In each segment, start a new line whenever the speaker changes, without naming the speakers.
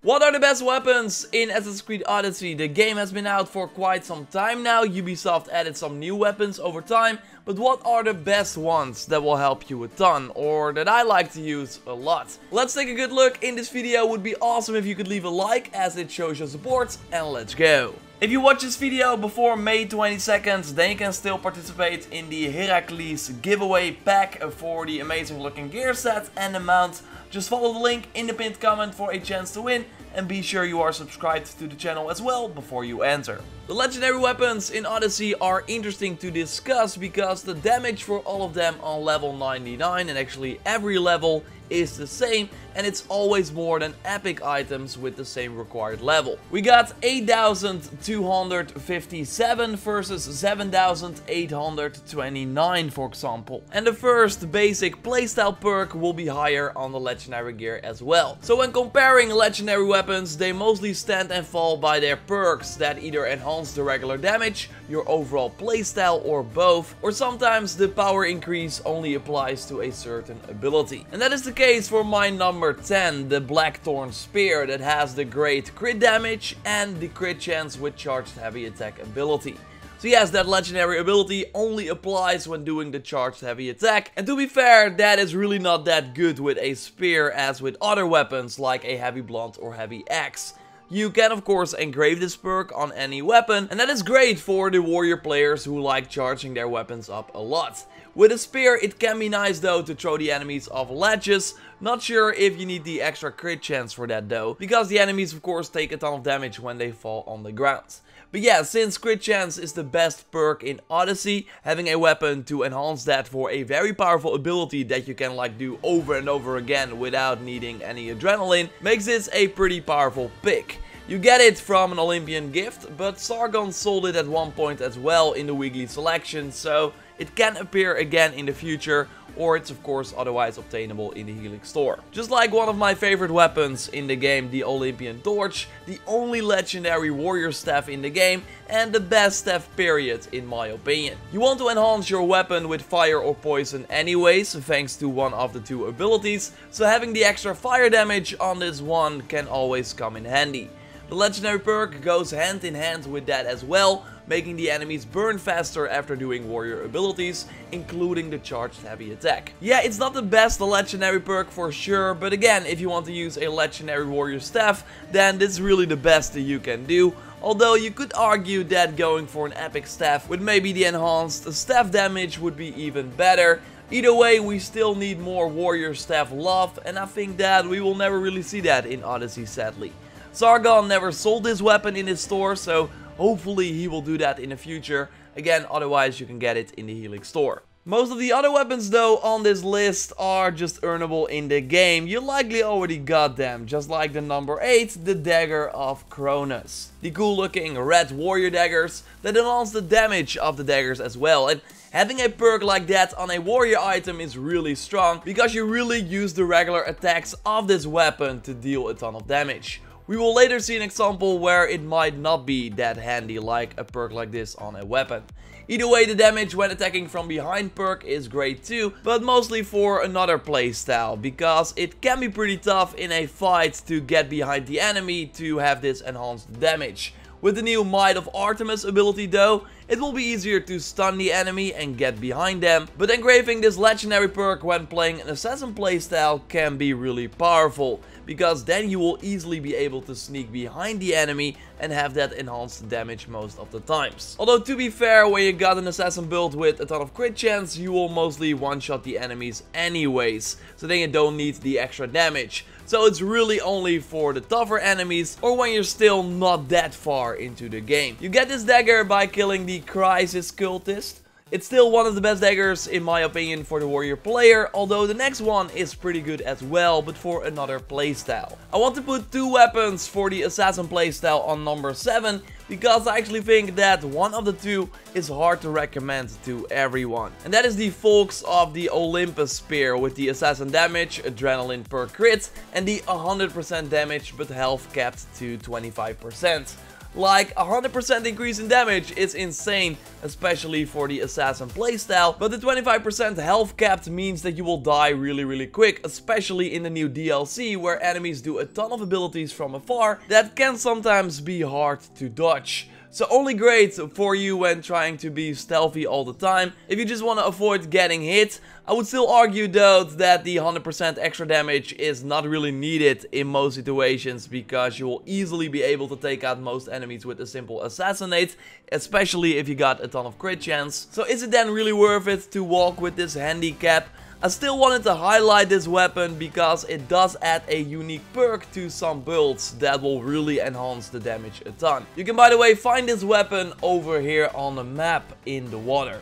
What are the best weapons in Assassin's Creed Odyssey? The game has been out for quite some time now. Ubisoft added some new weapons over time. But what are the best ones that will help you a ton, or that I like to use a lot? Let's take a good look. In this video, would be awesome if you could leave a like as it shows your support, and let's go. If you watch this video before May 22nd, then you can still participate in the Heracles giveaway pack for the amazing looking gear set and the mount. Just follow the link in the pinned comment for a chance to win, and be sure you are subscribed to the channel as well before you enter. The legendary weapons in Odyssey are interesting to discuss because the damage for all of them on level 99 and actually every level is the same, and it's always more than epic items with the same required level. We got 8,257 versus 7,829 for example. And the first basic playstyle perk will be higher on the legendary gear as well. So when comparing legendary weapons, they mostly stand and fall by their perks that either enhance the regular damage, your overall playstyle, or both, or sometimes the power increase only applies to a certain ability. And that is the case for my number 10, the Blackthorn Spear, that has the great crit damage and the crit chance with charged heavy attack ability. So yes, that legendary ability only applies when doing the charged heavy attack, and to be fair, that is really not that good with a spear as with other weapons like a heavy blunt or heavy axe. You can of course engrave this perk on any weapon, and that is great for the warrior players who like charging their weapons up a lot. With a spear, it can be nice though to throw the enemies off ledges. Not sure if you need the extra crit chance for that though, because the enemies of course take a ton of damage when they fall on the ground. But yeah, since crit chance is the best perk in Odyssey, having a weapon to enhance that for a very powerful ability that you can like do over and over again without needing any adrenaline makes this a pretty powerful pick. You get it from an Olympian gift, but Sargon sold it at one point as well in the weekly selection, so it can appear again in the future, or it's of course otherwise obtainable in the Helix store. Just like one of my favorite weapons in the game, the Olympian Torch, the only legendary warrior staff in the game, and the best staff period in my opinion. You want to enhance your weapon with fire or poison anyways, thanks to one of the two abilities, so having the extra fire damage on this one can always come in handy. The legendary perk goes hand in hand with that as well, making the enemies burn faster after doing warrior abilities, including the charged heavy attack. Yeah, it's not the best legendary perk for sure, but again, if you want to use a legendary warrior staff, then this is really the best that you can do. Although you could argue that going for an epic staff with maybe the enhanced staff damage would be even better. Either way, we still need more warrior staff love, and I think that we will never really see that in Odyssey sadly. Sargon never sold this weapon in his store, so hopefully he will do that in the future. Again, otherwise you can get it in the Helix store. Most of the other weapons though on this list are just earnable in the game. You likely already got them, just like the number 8, the Dagger of Cronus. The cool looking red warrior daggers that enhance the damage of the daggers as well. And having a perk like that on a warrior item is really strong, because you really use the regular attacks of this weapon to deal a ton of damage. We will later see an example where it might not be that handy like a perk like this on a weapon. Either way, the damage when attacking from behind perk is great too, but mostly for another playstyle, because it can be pretty tough in a fight to get behind the enemy to have this enhanced damage. With the new Might of Artemis ability though, it will be easier to stun the enemy and get behind them, but engraving this legendary perk when playing an assassin playstyle can be really powerful, because then you will easily be able to sneak behind the enemy and have that enhanced damage most of the times. Although to be fair, when you got an assassin build with a ton of crit chance, you will mostly one-shot the enemies anyways, so then you don't need the extra damage. So it's really only for the tougher enemies or when you're still not that far into the game. You get this dagger by killing the Crisis Cultist. It's still one of the best daggers in my opinion for the warrior player, although the next one is pretty good as well, but for another playstyle. I want to put two weapons for the assassin playstyle on number 7, because I actually think that one of the two is hard to recommend to everyone. And that is the Volks of the Olympus Spear with the assassin damage, adrenaline per crit, and the 100% damage but health capped to 25%. Like 100% increase in damage is insane, especially for the assassin playstyle, but the 25% health capped means that you will die really quick, especially in the new DLC where enemies do a ton of abilities from afar that can sometimes be hard to dodge. So only great for you when trying to be stealthy all the time. If you just want to avoid getting hit, I would still argue though that the 100% extra damage is not really needed in most situations, because you will easily be able to take out most enemies with a simple assassinate, especially if you got a ton of crit chance. So is it then really worth it to walk with this handicap? I still wanted to highlight this weapon because it does add a unique perk to some builds that will really enhance the damage a ton. You can, by the way, find this weapon over here on the map in the water.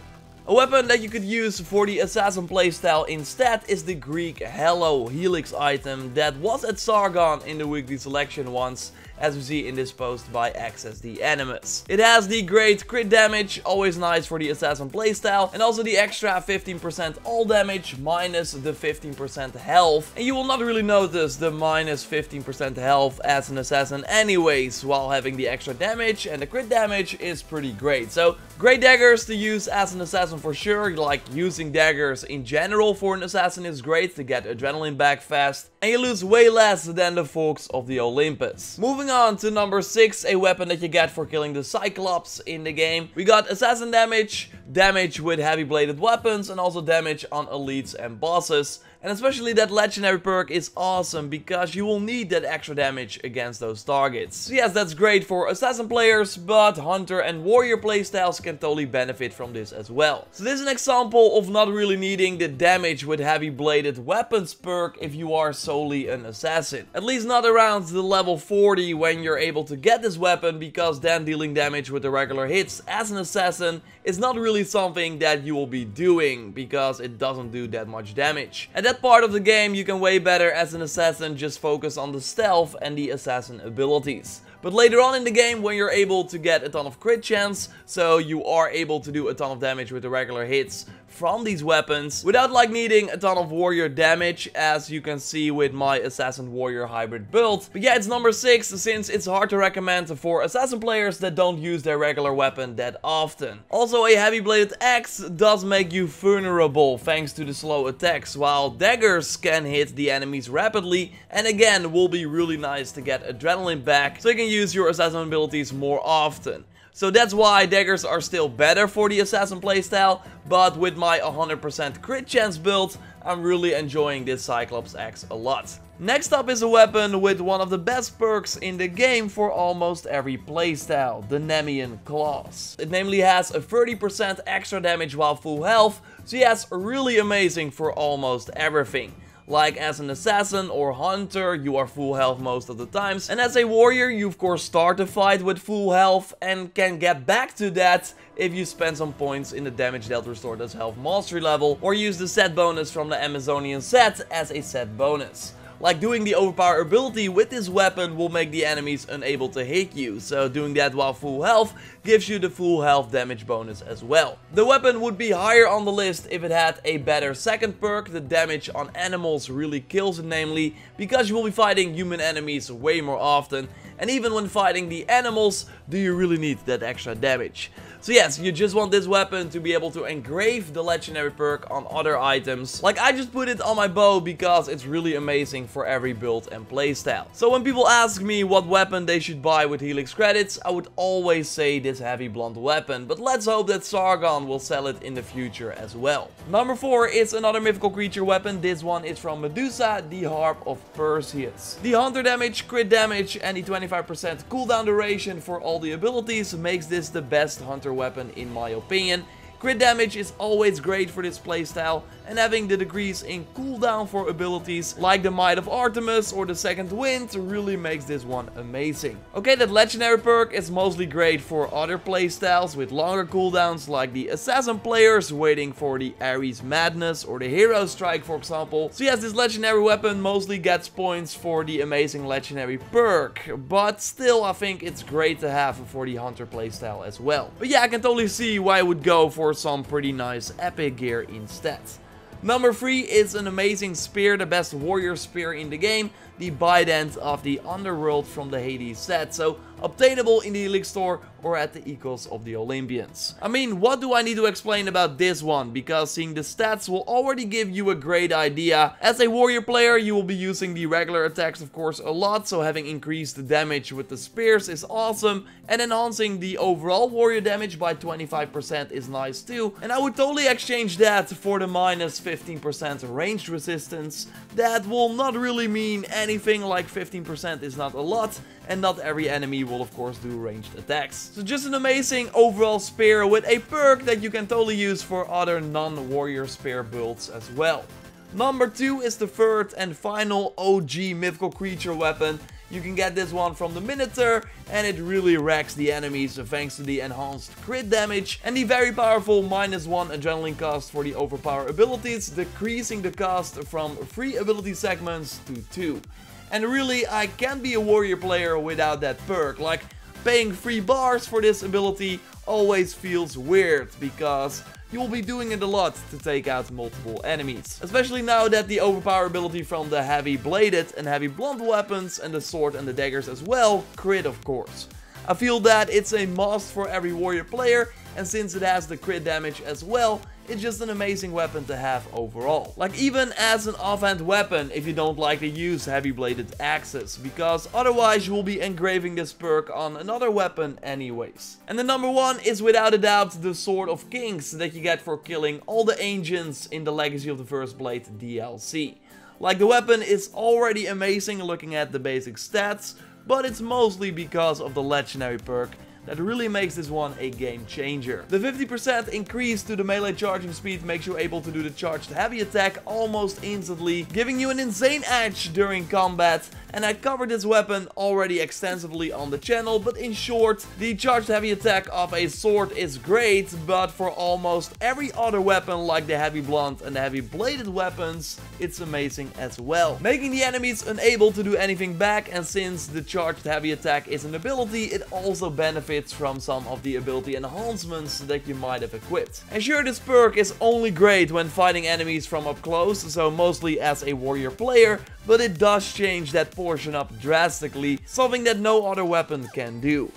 A weapon that you could use for the assassin playstyle instead is the Greek Hello Helix item that was at Sargon in the weekly selection once, as we see in this post by Access the Animus. It has the great crit damage, always nice for the assassin playstyle, and also the extra 15% all damage minus the 15% health. And you will not really notice the minus 15% health as an assassin anyways, while having the extra damage, and the crit damage is pretty great. So great daggers to use as an assassin for sure. Like, using daggers in general for an assassin is great to get adrenaline back fast, and you lose way less than the folks of the Olympus. Moving on to number 6, a weapon that you get for killing the Cyclops in the game. We got assassin damage, damage with heavy bladed weapons, and also damage on elites and bosses. And especially that legendary perk is awesome because you will need that extra damage against those targets. So yes, that's great for assassin players, but hunter and warrior playstyles can totally benefit from this as well. So this is an example of not really needing the damage with heavy bladed weapons perk if you are solely an assassin. At least not around the level 40 when you're able to get this weapon, because then dealing damage with the regular hits as an assassin is not really something that you will be doing, because it doesn't do that much damage. At that part of the game you can way better as an assassin just focus on the stealth and the assassin abilities. But later on in the game, when you're able to get a ton of crit chance, so you are able to do a ton of damage with the regular hits from these weapons without like needing a ton of warrior damage, as you can see with my assassin warrior hybrid build. But yeah, it's number 6 since it's hard to recommend for assassin players that don't use their regular weapon that often. Also, a heavy bladed axe does make you vulnerable thanks to the slow attacks, while daggers can hit the enemies rapidly and again will be really nice to get adrenaline back, so you can use your assassin abilities more often. So that's why daggers are still better for the assassin playstyle, but with my 100% crit chance build, I'm really enjoying this Cyclops axe a lot. Next up is a weapon with one of the best perks in the game for almost every playstyle, the Nemean Claws. It namely has a 30% extra damage while full health, so yes, really amazing for almost everything. Like as an assassin or hunter, you are full health most of the times. And as a warrior, you of course start the fight with full health and can get back to that if you spend some points in the damage dealt restored as health mastery level, or use the set bonus from the Amazonian set as a set bonus. Like, doing the overpower ability with this weapon will make the enemies unable to hit you, so doing that while full health gives you the full health damage bonus as well. The weapon would be higher on the list if it had a better second perk. The damage on animals really kills it, namely, because you will be fighting human enemies way more often, and even when fighting the animals, do you really need that extra damage? So yes, you just want this weapon to be able to engrave the legendary perk on other items. Like, I just put it on my bow because it's really amazing for every build and playstyle. So when people ask me what weapon they should buy with Helix credits, I would always say this heavy blunt weapon, but let's hope that Sargon will sell it in the future as well. Number 4 is another mythical creature weapon. This one is from Medusa, the Harp of Perseus. The hunter damage, crit damage, and the 25% cooldown duration for all the abilities makes this the best hunter weapon in my opinion. Crit damage is always great for this playstyle, and having the decrease in cooldown for abilities like the Might of Artemis or the Second Wind really makes this one amazing. Okay, that legendary perk is mostly great for other playstyles with longer cooldowns, like the assassin players waiting for the Ares Madness or the Hero Strike, for example. So yes, this legendary weapon mostly gets points for the amazing legendary perk, but still I think it's great to have for the hunter playstyle as well. But yeah, I can totally see why I would go for some pretty nice epic gear instead. Number 3 is an amazing spear, the best warrior spear in the game. the Bident of the Underworld from the Hades set, so obtainable in the Elite Store or at the Eagles of the Olympians. I mean, what do I need to explain about this one? Because seeing the stats will already give you a great idea. As a warrior player, you will be using the regular attacks of course a lot, so having increased damage with the spears is awesome, and enhancing the overall warrior damage by 25% is nice too. And I would totally exchange that for the minus 15% ranged resistance. That will not really mean anything, like 15% is not a lot, and not every enemy will of course do ranged attacks. So just an amazing overall spear with a perk that you can totally use for other non-warrior spear builds as well. Number 2 is the third and final OG mythical creature weapon. You can get this one from the Minotaur, and it really wrecks the enemies thanks to the enhanced crit damage and the very powerful -1 adrenaline cost for the overpower abilities, decreasing the cost from 3 ability segments to 2. And really, I can't be a warrior player without that perk. Like, paying 3 bars for this ability always feels weird, because you will be doing it a lot to take out multiple enemies. Especially now that the overpower ability from the heavy bladed and heavy blunt weapons and the sword and the daggers as well crit of course. I feel that it's a must for every warrior player, and since it has the crit damage as well, it's just an amazing weapon to have overall. Like, even as an offhand weapon if you don't like to use heavy bladed axes, because otherwise you will be engraving this perk on another weapon anyways. And the number 1 is without a doubt the Sword of Kings that you get for killing all the ancients in the Legacy of the First Blade DLC. Like, the weapon is already amazing looking at the basic stats, but it's mostly because of the legendary perk that really makes this one a game changer. The 50% increase to the melee charging speed makes you able to do the charged heavy attack almost instantly, giving you an insane edge during combat. And I covered this weapon already extensively on the channel, but in short, the charged heavy attack of a sword is great, but for almost every other weapon like the heavy blunt and the heavy bladed weapons, it's amazing as well, making the enemies unable to do anything back. And since the charged heavy attack is an ability, it also benefits from some of the ability enhancements that you might have equipped. And sure, this perk is only great when fighting enemies from up close, so mostly as a warrior player, but it does change that portion up drastically, something that no other weapon can do.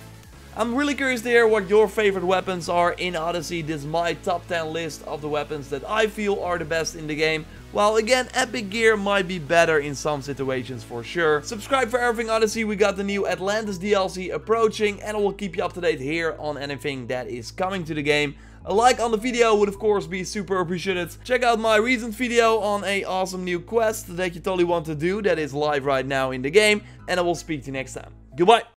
I'm really curious to hear what your favorite weapons are in Odyssey. This is my top 10 list of the weapons that I feel are the best in the game. While again, epic gear might be better in some situations for sure. Subscribe for everything Odyssey. We got the new Atlantis DLC approaching, and I will keep you up to date here on anything that is coming to the game. A like on the video would of course be super appreciated. Check out my recent video on a awesome new quest that you totally want to do that is live right now in the game. And I will speak to you next time. Goodbye!